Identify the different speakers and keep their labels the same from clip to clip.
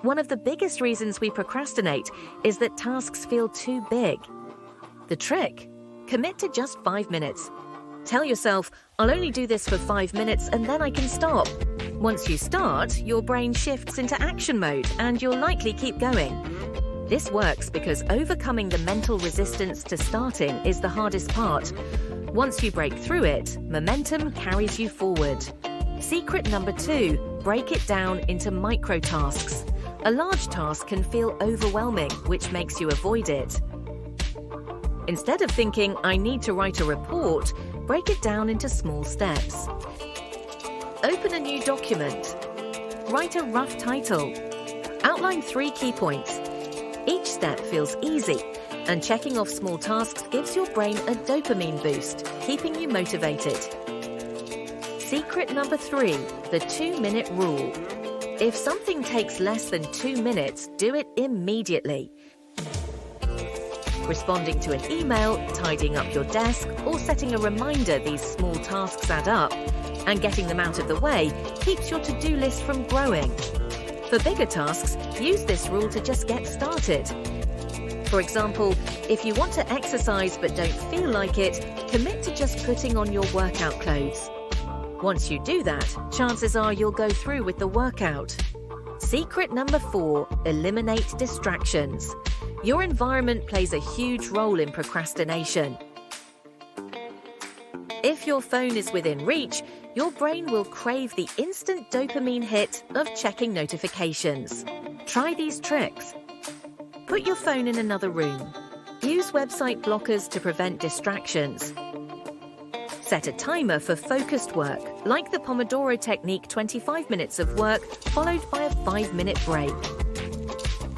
Speaker 1: One of the biggest reasons we procrastinate is that tasks feel too big. The trick? Commit to just 5 minutes. Tell yourself, I'll only do this for 5 minutes and then I can stop. Once you start, your brain shifts into action mode and you'll likely keep going. This works because overcoming the mental resistance to starting is the hardest part. Once you break through it, momentum carries you forward. Secret number 2, break it down into micro tasks. A large task can feel overwhelming, which makes you avoid it. Instead of thinking, I need to write a report, break it down into small steps. Open a new document. Write a rough title. Outline 3 key points. Each step feels easy, and checking off small tasks gives your brain a dopamine boost, keeping you motivated. Secret number 3, the 2-minute rule. If something takes less than 2 minutes, do it immediately. Responding to an email, tidying up your desk, or setting a reminder these small tasks add up, and getting them out of the way keeps your to-do list from growing. For bigger tasks, use this rule to just get started. For example, if you want to exercise but don't feel like it, commit to just putting on your workout clothes. Once you do that, chances are you'll go through with the workout. Secret number 4, eliminate distractions. Your environment plays a huge role in procrastination. If your phone is within reach, your brain will crave the instant dopamine hit of checking notifications. Try these tricks. Put your phone in another room. Use website blockers to prevent distractions. Set a timer for focused work, like the Pomodoro technique, 25 minutes of work followed by a 5-minute break.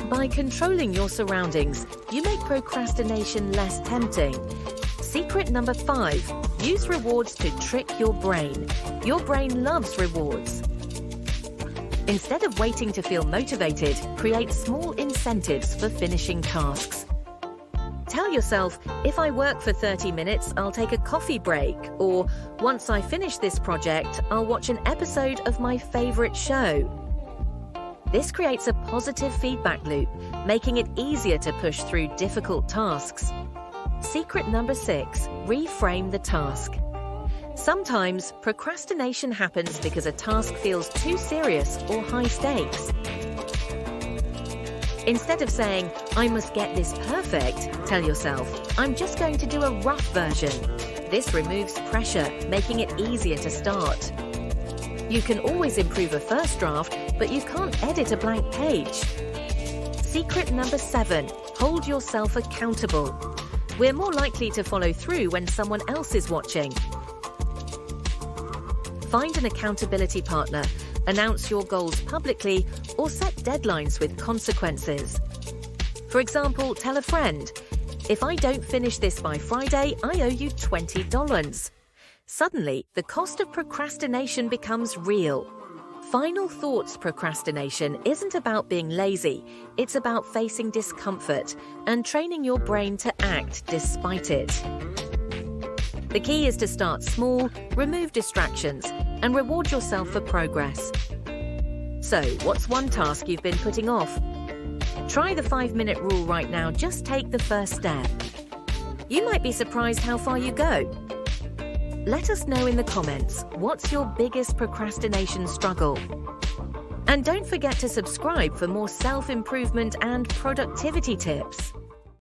Speaker 1: By controlling your surroundings, you make procrastination less tempting. Secret number 5, use rewards to trick your brain. Your brain loves rewards. Instead of waiting to feel motivated, create small incentives for finishing tasks. Tell yourself, if I work for 30 minutes, I'll take a coffee break, or once I finish this project, I'll watch an episode of my favorite show. This creates a positive feedback loop, making it easier to push through difficult tasks. Secret number 6, reframe the task. Sometimes, procrastination happens because a task feels too serious or high stakes. Instead of saying, I must get this perfect, tell yourself, I'm just going to do a rough version. This removes pressure, making it easier to start. You can always improve a first draft, but you can't edit a blank page. Secret number 7, hold yourself accountable. We're more likely to follow through when someone else is watching. Find an accountability partner, announce your goals publicly, or set deadlines with consequences. For example, tell a friend, if I don't finish this by Friday, I owe you $20. Suddenly, the cost of procrastination becomes real. Final thoughts procrastination isn't about being lazy, it's about facing discomfort and training your brain to act despite it. The key is to start small, remove distractions, and reward yourself for progress. So, what's one task you've been putting off? Try the 5-minute rule right now, just take the first step. You might be surprised how far you go. Let us know in the comments, what's your biggest procrastination struggle? And don't forget to subscribe for more self-improvement and productivity tips.